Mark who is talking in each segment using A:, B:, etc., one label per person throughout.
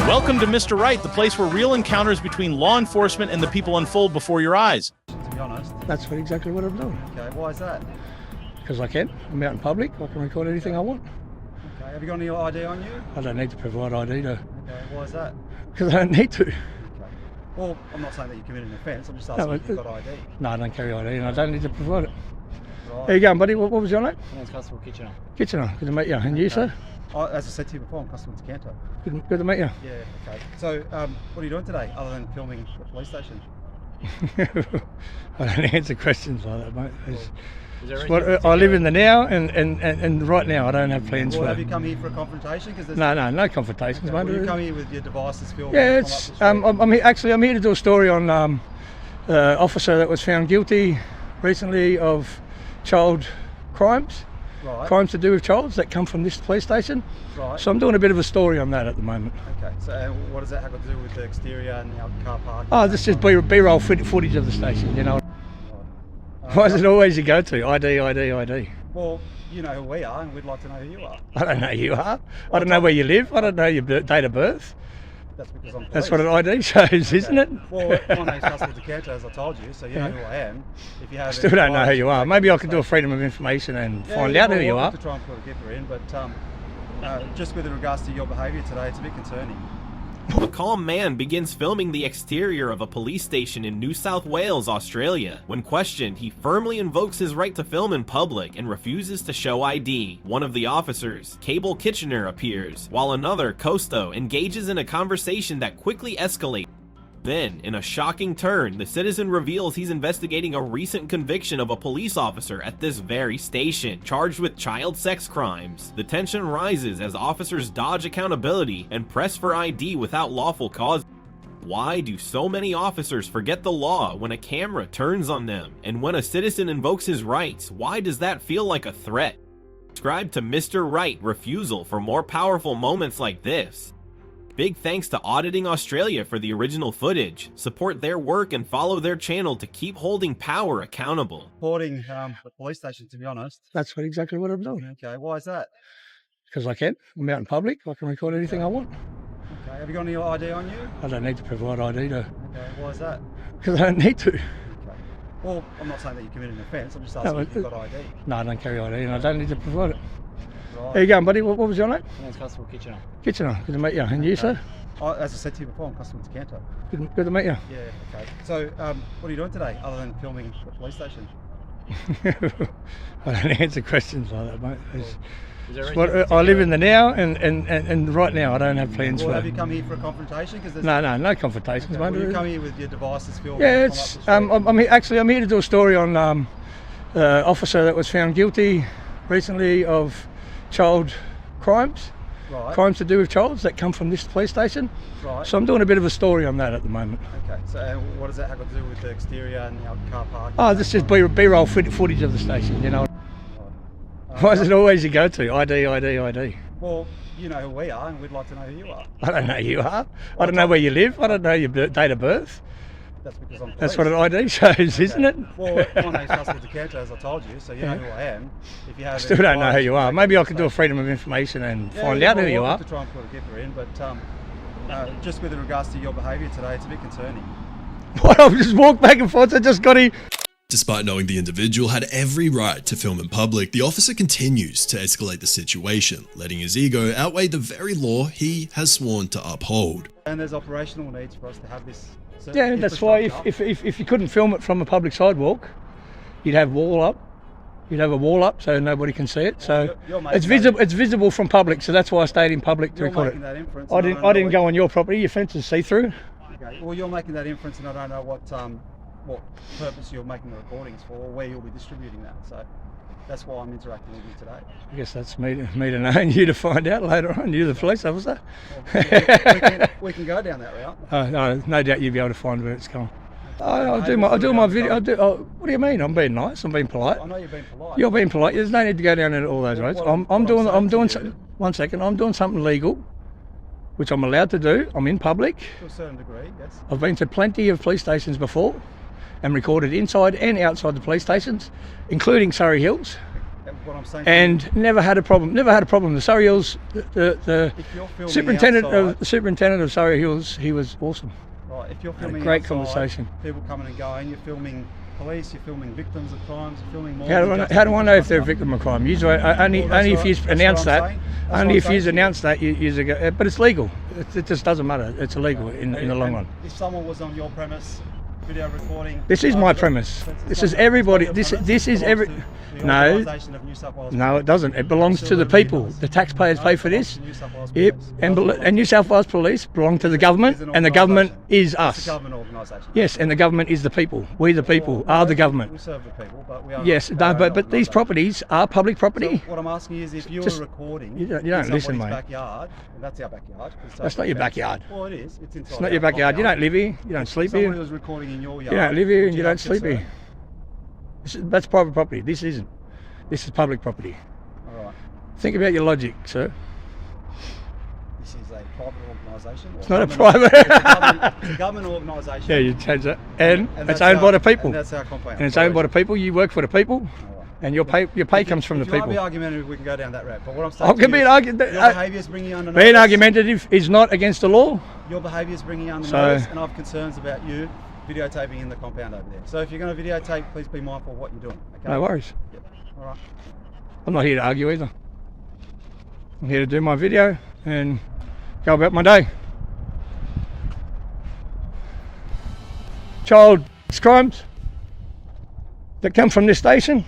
A: Welcome to Mr. Right, the place where real encounters between law enforcement and the people unfold before your eyes.
B: To be honest.
C: That's exactly what I'm doing.
B: Okay, why is that?
C: Because I can. I'm out in public. I can record anything I want.
B: Okay, have you got any ID on you?
C: I don't need to provide ID to.
B: Okay, why is that?
C: Because I don't need to.
B: Okay. Well, I'm not saying that you committed an offence, I'm just asking if you've got ID.
C: No, I don't carry ID and I don't need to provide it.
B: Right.
C: How you going, buddy? What was your name?
D: My name's Constable Kitchener.
C: Kitchener. Good to meet you. And you, sir?
B: As I said to you before, I'm Constable Decanter.
C: Good to meet you.
B: Yeah, okay. So, what are you doing today other than filming the police station?
C: I don't answer questions like that, mate.
D: Well,
C: I live in the now, and right now I don't have plans
B: Well,
C: for.
B: have you come here for a confrontation?
C: No confrontations,
B: Okay,
C: mate.
B: well, you come here with your devices filmed?
C: Yeah, it's. I'm here to do a story on officer that was found guilty recently of child crimes.
B: Right.
C: Crimes to do with child that come from this police station.
B: Right.
C: So I'm doing a bit of a story on that at the moment.
B: Okay, so what does that have to do with the exterior and the car park?
C: Oh, this is B-roll footage of the station, you know.
B: Right.
C: Why is it always you go to? ID?
B: Well, you know who we are and we'd like to know who you are.
C: I don't know who you are. I don't know where you live. I don't know your date of birth.
B: That's because I'm police.
C: That's what an ID shows, isn't it?
B: Well, my name's Constable Decanter, as I told you, so you know who I am. If you have
C: I still don't know who you are. Maybe I could do a freedom of information and find out who you are.
B: To try and put a dipper in, but just with regards to your behaviour today, it's a bit concerning.
A: A calm man begins filming the exterior of a police station in New South Wales, Australia. When questioned, he firmly invokes his right to film in public and refuses to show ID. One of the officers, Cable Kitchener, appears, while another, Costo, engages in a conversation that quickly escalates. Then, in a shocking turn, the citizen reveals he's investigating a recent conviction of a police officer at this very station, charged with child sex crimes. The tension rises as officers dodge accountability and press for ID without lawful cause. Why do so many officers forget the law when a camera turns on them? And when a citizen invokes his rights, why does that feel like a threat? Subscribe to Mr. Right, Refusal for more powerful moments like this. Big thanks to Auditing Australia for the original footage. Support their work and follow their channel to keep holding power accountable.
B: Reporting the police station, to be honest.
C: That's exactly what I'm doing.
B: Okay, why is that?
C: Because I can. I'm out in public. I can record anything I want.
B: Okay, have you got any ID on you?
C: I don't need to provide ID to.
B: Okay, why is that?
C: Because I don't need to.
B: Okay. Well, I'm not saying that you committed an offence, I'm just asking if you've got ID.
C: No, I don't carry ID and I don't need to provide it.
B: Right.
C: How you going, buddy? What was your name?
D: My name's Constable Kitchener.
C: Kitchener. Good to meet you. And you, sir?
B: As I said to you before, I'm Constable Decanter.
C: Good to meet you.
B: Yeah, okay. So, what are you doing today other than filming the police station?
C: I don't answer questions like that, mate.
D: I
C: I live in the now, and right now I don't have plans
B: Well,
C: for.
B: have you come here for a confrontation?
C: No confrontations,
B: Okay,
C: mate.
B: well, you come here with your devices filmed?
C: Yeah, it's. I'm here to do a story on officer that was found guilty recently of child crimes.
B: Right.
C: Crimes to do with child that come from this police station.
B: Right.
C: So I'm doing a bit of a story on that at the moment.
B: Okay, so what does that have to do with the exterior and the car park?
C: Oh, this is B-roll footage of the station, you know.
B: Right.
C: Why is it always you go to? ID?
B: Well, you know who we are and we'd like to know who you are.
C: I don't know who you are. I don't know where you live. I don't know your date of birth.
B: That's because I'm police.
C: That's what an ID shows, isn't it?
B: Well, my name's Constable Decanter, as I told you, so you know who I am. If you have
C: Still don't know who you are. Maybe I could do a freedom of information and find out who you are.
B: To try and put a dipper in, but just with regards to your behaviour today, it's a bit concerning.
C: What? I've just walked back and forth. I just got here.
E: Despite knowing the individual had every right to film in public, the officer continues to escalate the situation, letting his ego outweigh the very law he has sworn to uphold.
B: And there's operational needs for us to have this.
C: Yeah, that's why if you couldn't film it from a public sidewalk, you'd have wall up. You'd have a wall up so nobody can see it. So it's visible. It's visible from public. So that's why I stayed in public to record it.
B: That inference,
C: I didn't go on your property. Your fence is see-through.
B: Okay. Well, you're making that inference, and I don't know what purpose you're making the recordings for, or where you'll be distributing that. So that's why I'm interacting with you today.
C: I guess that's me to know and you to find out later on. You're the police officer.
B: Well, we can go down that route.
C: No doubt you'll be able to find where it's gone. I'll do my video. What do you mean? I'm being nice. I'm being polite.
B: I know you're being polite.
C: You're being polite. There's no need to go down all those roads. I'm doing something legal, which I'm allowed to do. I'm in public.
B: To a certain degree, yes.
C: I've been to plenty of police stations before and recorded inside and outside the police stations, including Surrey Hills.
B: What I'm saying.
C: and never had a problem. Never had a problem. The Surrey Hills, the
B: if you're filming
C: superintendent of Surrey Hills, he was awesome.
B: Right, if you're
C: Had a
B: filming
C: great
B: outside,
C: conversation.
B: people coming and going, you're filming police, you're filming victims of crimes, you're filming more.
C: How do I know if they're a victim of crime? Usually, only if you announce that. Only if you announce that, you go. But it's legal. It just doesn't matter. It's illegal in the long run.
B: If someone was on your premise, video recording.
C: This is my premise. This is everybody. This is every. No, no, it doesn't. It belongs to the people. The taxpayers pay for this. Yep, and New South Wales Police belong to the government, and the government is us.
B: It's a government organisation.
C: Yes, and the government is the people. We, the people, are the government.
B: We serve the people, but we are.
C: Yes, no, but these properties are public property.
B: So what I'm asking is, if you're recording,
C: you don't listen, mate.
B: Backyard, and that's our backyard.
C: That's not your backyard.
B: Well, it is. It's inside.
C: It's not your backyard. You don't live here. You don't sleep here.
B: Somebody was recording in your yard.
C: You don't live here and you don't sleep here. That's private property. This isn't. This is public property.
B: All right.
C: Think about your logic, sir.
B: This is a private organisation.
C: It's not a private.
B: It's a government organisation.
C: Yeah, you change that. And it's owned by the people.
B: And that's our complaint.
C: And it's owned by the people. You work for the people.
B: Right.
C: And your pay comes from the
B: If you
C: people.
B: want to be argumentative, we can go down that route. But what I'm saying
C: I'm going to be
B: your behaviour is bringing you under notice.
C: being argumentative is not against the law.
B: Your behaviour is bringing you under notice, and I have concerns about you videotaping in the compound over there. So if you're going to videotape, please be mindful of what you're doing. Okay?
C: No worries.
B: Yep. All right.
C: I'm not here to argue either. I'm here to do my video and go about my day. Child crimes that come from this station.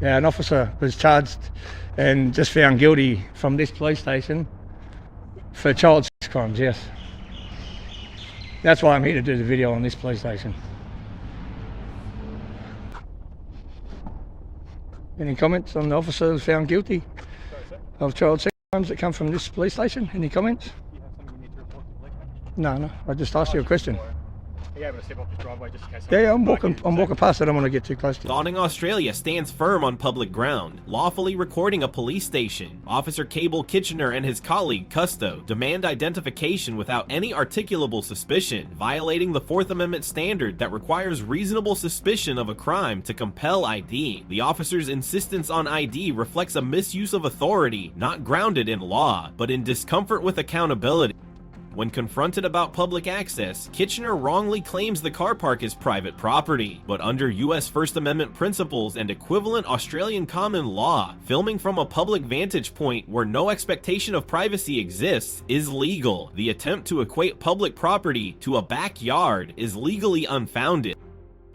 C: Yeah, an officer was charged and just found guilty from this police station for child crimes, yes. That's why I'm here to do the video on this police station. Any comments on the officer who's found guilty of child sex crimes that come from this police station? Any comments?
D: Do you have something you need to report to the police?
C: No, I just asked you a question.
D: Are you able to step off this driveway just in case?
C: Yeah, I'm walking past it. I don't want to get too close to it.
A: Auditing Australia stands firm on public ground, lawfully recording a police station. Officer Cable Kitchener and his colleague Custo demand identification without any articulable suspicion, violating the Fourth Amendment standard that requires reasonable suspicion of a crime to compel ID. The officer's insistence on ID reflects a misuse of authority, not grounded in law, but in discomfort with accountability. When confronted about public access, Kitchener wrongly claims the car park is private property, but under US First Amendment principles and equivalent Australian common law, filming from a public vantage point where no expectation of privacy exists is legal. The attempt to equate public property to a backyard is legally unfounded.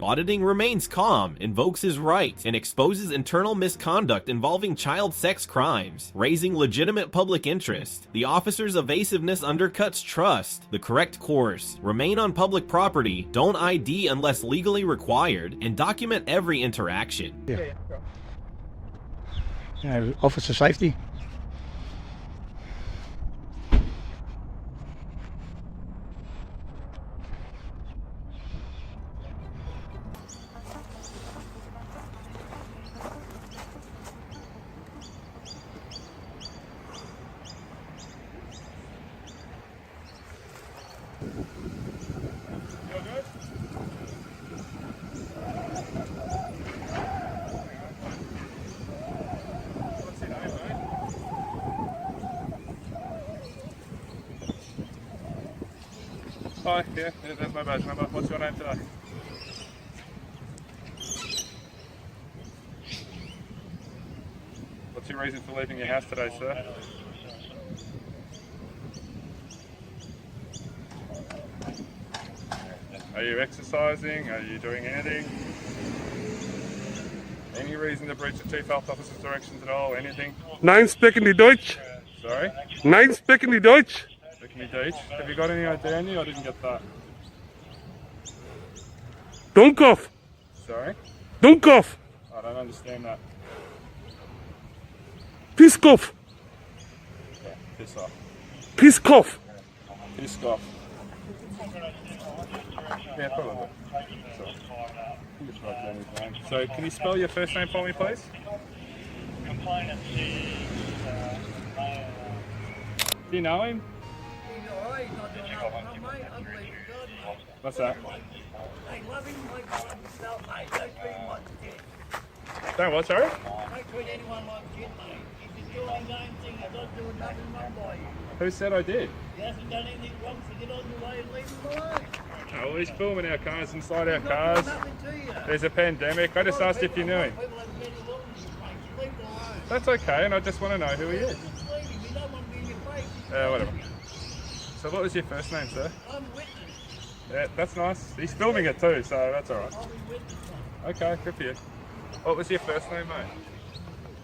A: Auditing remains calm, invokes his right, and exposes internal misconduct involving child sex crimes, raising legitimate public interest. The officer's evasiveness undercuts trust. The correct course: remain on public property, don't ID unless legally required, and document every interaction.
C: Yeah, officer safety.
F: Hi, yeah, there's my badge number. What's your name today? What's your reason for leaving your house today, sir? Are you exercising? Are you doing anything? Any reason to breach the Chief Health Officer's directions at all? Anything?
G: Nein, sprechen die Deutsch?
F: Sorry?
G: Nein, sprechen die Deutsch?
F: Speaking of Deutsch. Have you got any idea on you? I didn't get that.
G: Dunkov.
F: Sorry?
G: Dunkov.
F: I don't understand that.
G: Piskov.
F: Yeah, piss off.
G: Piskov.
F: Piss off. Yeah, probably. So, can you spell your first name for me, please? Do you know him? What's that? Don't what, sorry? Who said I did?
H: He hasn't done anything wrong, so get on your way and leave him alone.
F: Oh, well, he's filming our cars inside our cars.
H: Nothing to you.
F: There's a pandemic. I just asked if you knew him.
H: People have many laws in this place. Leave him alone.
F: That's okay, and I just want to know who he is.
H: Just leave him. You don't want to be in your face.
F: Whatever. So what was your first name, sir?
H: I'm a witness.
F: Yeah, that's nice. He's filming it too, so that's alright.
H: I'll be witness.
F: Okay, good for you. What was your first name, mate?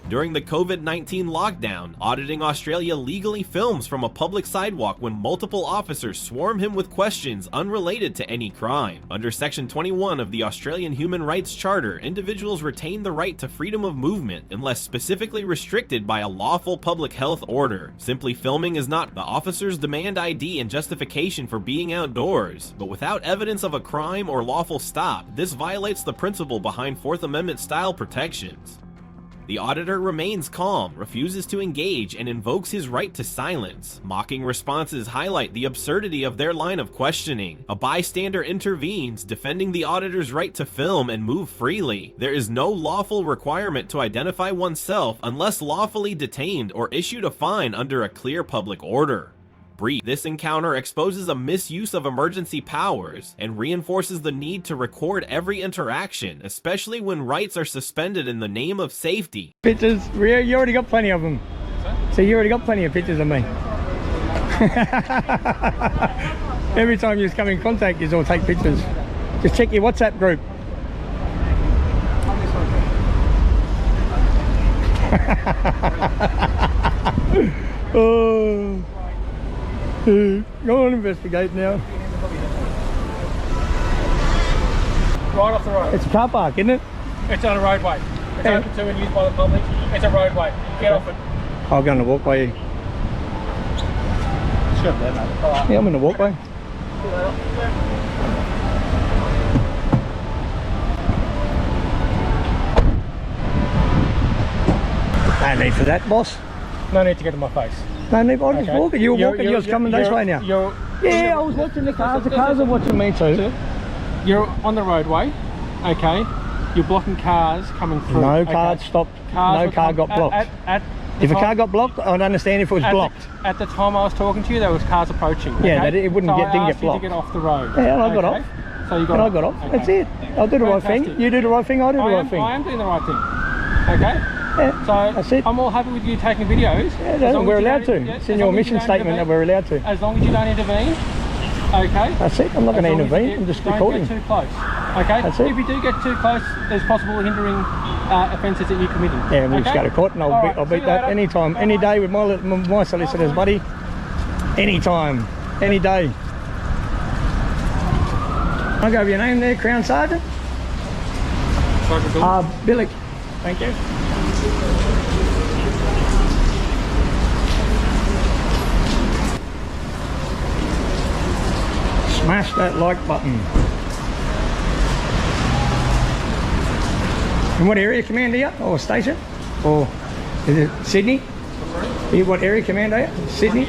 A: During the COVID-19 lockdown, Auditing Australia legally films from a public sidewalk when multiple officers swarm him with questions unrelated to any crime. Under Section 21 of the Australian Human Rights Charter, individuals retain the right to freedom of movement unless specifically restricted by a lawful public health order. Simply filming is not. The officers demand ID and justification for being outdoors, but without evidence of a crime or lawful stop, this violates the principle behind Fourth Amendment style protections. The auditor remains calm, refuses to engage, and invokes his right to silence. Mocking responses highlight the absurdity of their line of questioning. A bystander intervenes, defending the auditor's right to film and move freely. There is no lawful requirement to identify oneself unless lawfully detained or issued a fine under a clear public order. Brief. This encounter exposes a misuse of emergency powers and reinforces the need to record every interaction, especially when rights are suspended in the name of safety.
C: Pictures, you already got plenty of them. So you already got plenty of pictures of me. Every time you come in contact, you all take pictures. Just check your WhatsApp group. Oh. Go on, investigate now.
D: Right off the road.
C: It's a car park, isn't it?
D: It's on a roadway. It's open to and used by the public. It's a roadway. Get off it.
C: I'll go on the walkway. Yeah, I'm in the walkway. No need for that, boss.
D: No need to get in my face.
C: No need, I'll just walk it. You were walking, yours coming this way now. Yeah, I was watching the cars. The cars are watching me too.
D: You're on the roadway, okay? You're blocking cars coming through.
C: No car stopped. No car got blocked. If a car got blocked, I'd understand if it was blocked.
D: At the time I was talking to you, there was cars approaching. Okay?
C: Yeah, it didn't get blocked.
D: You to get off the road.
C: Yeah, and I got off.
D: So you got
C: I got off.
D: Okay.
C: That's it. I'll do the right thing. You do the right thing. I do the right thing.
D: I am doing the right thing. Okay.
C: Yeah,
D: so
C: that's it.
D: I'm all happy with you taking videos.
C: Yeah, we're allowed to. It's in your mission statement that we're allowed to.
D: As long as you don't intervene. Okay.
C: That's it. I'm not going to intervene. I'm just recording.
D: Don't get too close. Okay.
C: That's it.
D: If you do get too close, there's possible hindering offences that you're committing.
C: Yeah, we'll just go to court and I'll beat that anytime, any day with my solicitors, buddy. Anytime, any day. I'll go over your name there, Crown Sergeant.
D: Sergeant
C: Billick. Thank you. Smash that like button. In what area command are you? Or station? Or is it Sydney? What area command are you? Sydney?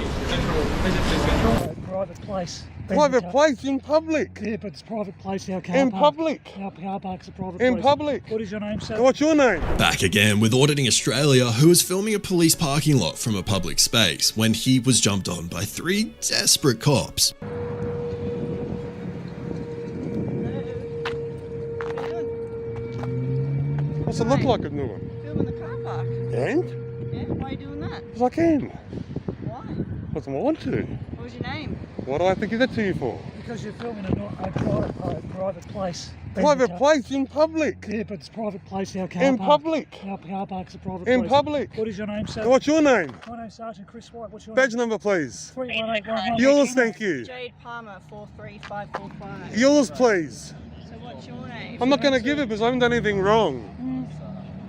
I: Private place.
G: Private place in public.
I: Yeah, but it's private place. Our car
G: In
I: park.
G: public.
I: Our car park's a private
G: In
I: place.
G: public.
I: What is your name, sir?
G: What's your name?
E: Back again with Auditing Australia, who was filming a police parking lot from a public space when he was jumped on by 3 desperate cops.
G: What's it look like a new one?
J: Filming the car park.
G: And?
J: Yeah, why are you doing that?
G: Because I can.
J: Why?
G: Because I want to.
J: What was your name?
G: What do I have to give that to you for?
I: Because you're filming a private place.
G: Private place in public.
I: Yeah, but it's private place. Our car
G: In
I: park.
G: public.
I: Our car park's a private
G: In
I: place.
G: public.
I: What is your name, sir?
G: What's your name?
I: My name's Sergeant Chris White. What's your
G: Badge
I: name?
G: number, please.
I: 31811.
G: Yours, thank you.
J: Jade Palmer, 43545.
G: Yours, please.
J: So what's your name?
G: I'm not going to give it because I haven't done anything wrong.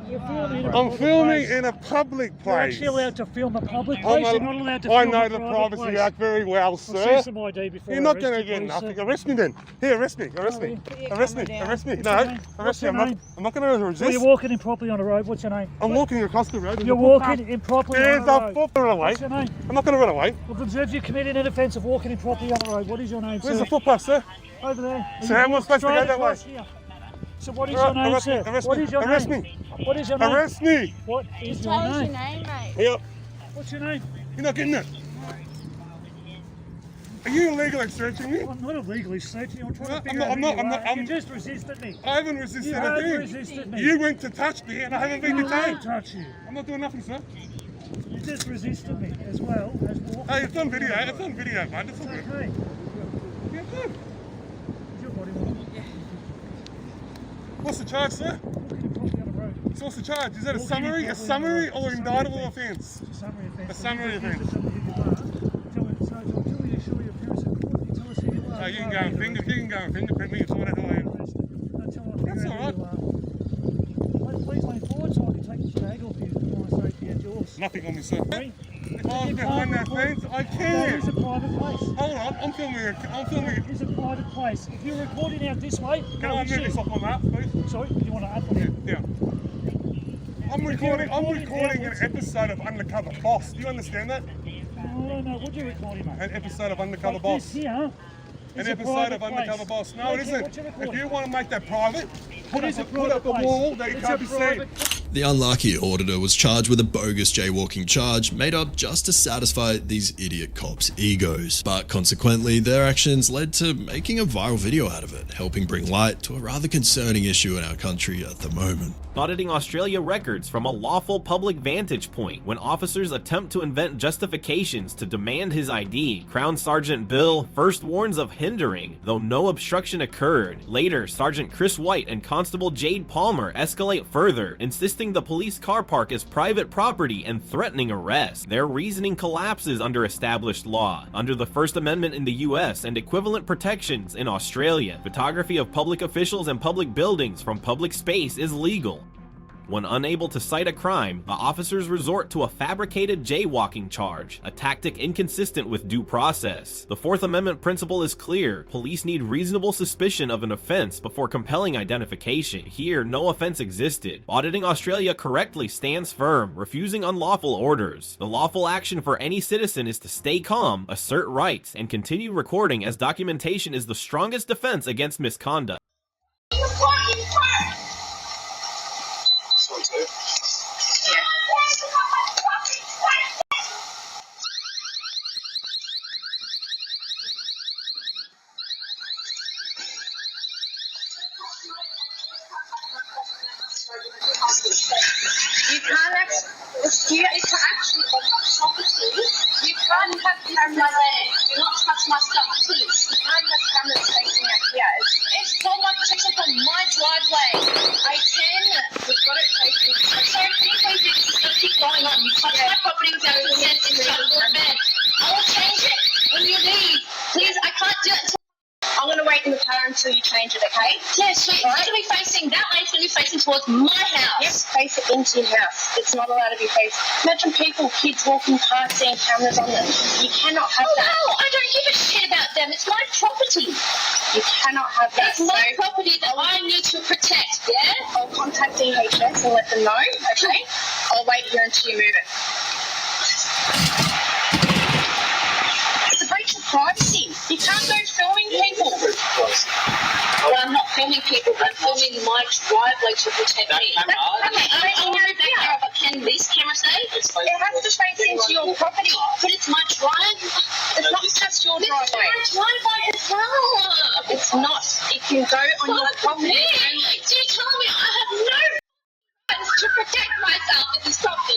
I: You're filming in a
G: I'm
I: public
G: filming
I: place.
G: in a public
I: You're
G: place.
I: actually allowed to film a public
G: I'm
I: place.
G: a-
I: You're not allowed to
G: I
I: film
G: know
I: a
G: the
I: private
G: Privacy
I: place.
G: Act very well,
I: I'll
G: sir.
I: see some ID before
G: You're
I: I
G: not
I: arrest
G: going to
I: you,
G: get
I: please,
G: nothing.
I: sir.
G: Arrest me then. Here, arrest me. Arrest me.
J: Put your
G: Arrest me.
J: camera down.
G: Arrest me.
I: What's
G: No,
I: your name?
G: arrest
I: What's
G: me.
I: your name?
G: I'm not going to
I: Well,
G: resist.
I: you're walking improperly on the road. What's your name?
G: I'm walking across the road. There's
I: You're
G: a footpath.
I: walking improperly
G: There's
I: on the
G: a
I: road.
G: footpath. Run away.
I: What's your name?
G: I'm not going to run away.
I: We've observed you committing an offence of walking improperly on the road. What is your name,
G: Where's
I: sir?
G: the footpath, sir?
I: Over there.
G: So how am I supposed to go
I: Straight
G: that way?
I: across here. So what is your name,
G: Arrest me.
I: sir?
G: Arrest
I: What
G: me.
I: is your
G: Arrest
I: name?
G: me.
I: What is your name?
G: Arrest me.
I: What is your
J: Tell us your
I: name?
J: name, mate.
G: Yep.
I: What's your name?
G: You're not getting it. Are you illegally searching me?
I: I'm not illegally searching. I'm trying
G: No,
I: to figure out
G: I'm
I: who
G: not-
I: you
G: I'm
I: are.
G: not-
I: You just resisted me.
G: I haven't resisted
I: You
G: a
I: have
G: thing.
I: resisted me.
G: You went to touch me and I haven't been
I: I
G: detained.
I: won't touch you.
G: I'm not doing nothing, sir.
I: You just resisted me as well as walking.
G: Hey, it's on video. It's on video, bud. It's all good.
I: Okay.
G: Yeah, good.
I: Is your body moving?
G: What's the charge, sir?
I: Walking improperly on the road.
G: So what's the charge? Is that a
I: Walking
G: summary? A
I: improperly
G: summary
I: on the
G: or
I: road. It's a
G: indictable
I: summary
G: offence?
I: It's a summary offence.
G: A summary offence.
I: Tell me who you are. Tell me, so until you show your appearance in court, you tell us who you are.
G: Oh, you can go and fingerprint me. It's all that I am.
I: Until I figure
G: That's
I: out
G: all right.
I: who you are. Please lean forward so I can take this bag off you for my safety and yours.
G: Nothing on me, sir.
I: Right?
G: If I was behind that fence, I
I: That
G: can.
I: is a private place.
G: Hold on, I'm filming.
I: It is a private place. If you're recording out this way,
G: Can
I: go
G: I
I: and
G: move
I: shit.
G: this off my map, please?
I: Sorry, do you want to add one in?
G: Yeah. I'm recording an episode of Undercover Boss. Do you understand that?
I: I don't know. What are you recording, mate?
G: An episode of Undercover
I: Like
G: Boss.
I: this here
G: An
I: is a
G: episode
I: private
G: of Undercover
I: place.
G: Boss. No,
I: I
G: it
I: don't care
G: isn't.
I: what you're
G: If
I: recording.
G: you want to make that private, put
I: It is a
G: up a
I: private
G: wall
I: place.
G: that you
I: It's
G: can't
I: a
G: be seen.
I: private-
E: The unlucky auditor was charged with a bogus jaywalking charge made up just to satisfy these idiot cops' egos. But consequently, their actions led to making a viral video out of it, helping bring light to a rather concerning issue in our country at the moment.
A: Auditing Australia records from a lawful public vantage point when officers attempt to invent justifications to demand his ID. Crown Sergeant Bill first warns of hindering, though no obstruction occurred. Later, Sergeant Chris White and Constable Jade Palmer escalate further, insisting the police car park is private property and threatening arrest. Their reasoning collapses under established law. Under the First Amendment in the US and equivalent protections in Australia, photography of public officials and public buildings from public space is legal. When unable to cite a crime, the officers resort to a fabricated jaywalking charge, a tactic inconsistent with due process. The Fourth Amendment principle is clear. Police need reasonable suspicion of an offense before compelling identification. Here, no offense existed. Auditing Australia correctly stands firm, refusing unlawful orders. The lawful action for any citizen is to stay calm, assert rights, and continue recording, as documentation is the strongest defense against misconduct.
K: You can't actually on my property. You can't have camera there. Do not touch my stuff, please. You can't have cameras facing out here. It's for my protection from my driveway. I can. We've got it facing. I'm sorry, can you please do this? It's going to keep going on. You touch my property without consent in front of your bed. I will change it when you leave. Please, I can't do it. I'm going to wait in the car until you change it, okay? Yes, so it's going to be facing that way. It's going to be facing towards my house. Yes, face it into your house. It's not allowed to be facing. Imagine people, kids walking past, seeing cameras on them. You cannot have that. No, I don't give a shit about them. It's my property. You cannot have that. It's my property that I need to protect, yeah? I'll contact DHS and let them know, okay? I'll wait here until you move it. It's a breach of privacy. You can't go filming people. Well, I'm not filming people. I'm filming my driveway to protect me. Okay, I know that camera, but can this camera say? It has to face into your property. But it's my drive. It's not just your driveway. It's my driveway as well. It's not. It can go on your property. So you tell me I have no to protect myself in this property.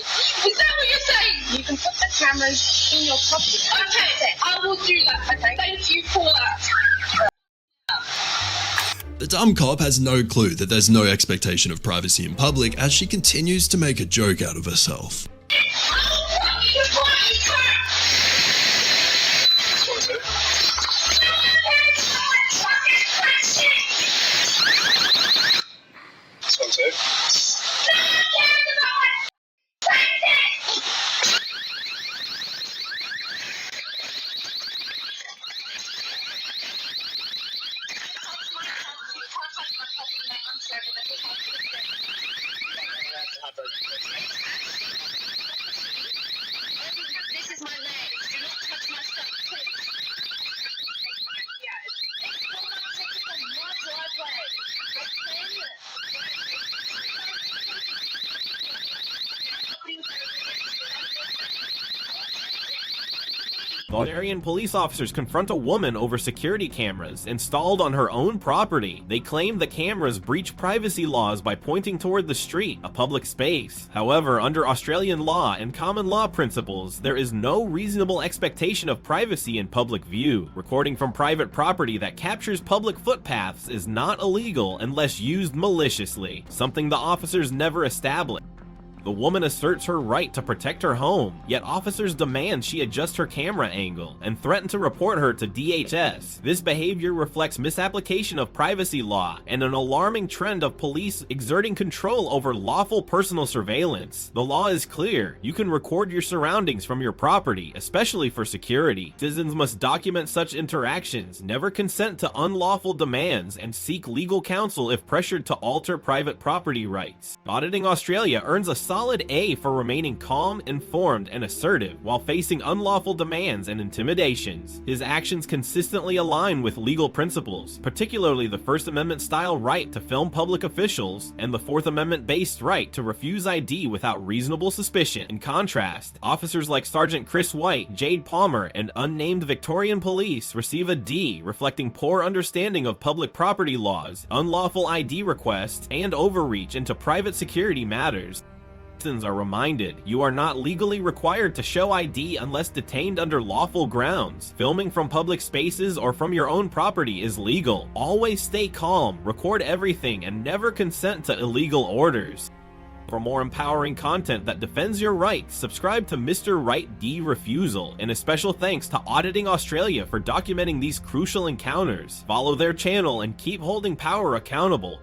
K: Is that what you're saying? You can put the cameras in your property. Okay, I will do that. Okay. Thank you for that.
E: The dumb cop has no clue that there's no expectation of privacy in public as she continues to make a joke out of herself.
A: Australian police officers confront a woman over security cameras installed on her own property. They claim the cameras breach privacy laws by pointing toward the street, a public space. However, under Australian law and common law principles, there is no reasonable expectation of privacy in public view. Recording from private property that captures public footpaths is not illegal unless used maliciously, something the officers never established. The woman asserts her right to protect her home, yet officers demand she adjust her camera angle and threaten to report her to DHS. This behavior reflects misapplication of privacy law and an alarming trend of police exerting control over lawful personal surveillance. The law is clear. You can record your surroundings from your property, especially for security. Citizens must document such interactions, never consent to unlawful demands, and seek legal counsel if pressured to alter private property rights. Auditing Australia earns a solid A for remaining calm, informed, and assertive while facing unlawful demands and intimidations. His actions consistently align with legal principles, particularly the First Amendment-style right to film public officials and the Fourth Amendment-based right to refuse ID without reasonable suspicion. In contrast, officers like Sergeant Chris White, Jade Palmer, and unnamed Victorian police receive a D, reflecting poor understanding of public property laws, unlawful ID requests, and overreach into private security matters. Citizens are reminded you are not legally required to show ID unless detained under lawful grounds. Filming from public spaces or from your own property is legal. Always stay calm, record everything, and never consent to illegal orders. For more empowering content that defends your rights, subscribe to Mr. Right D Refusal, and a special thanks to Auditing Australia for documenting these crucial encounters. Follow their channel and keep holding power accountable.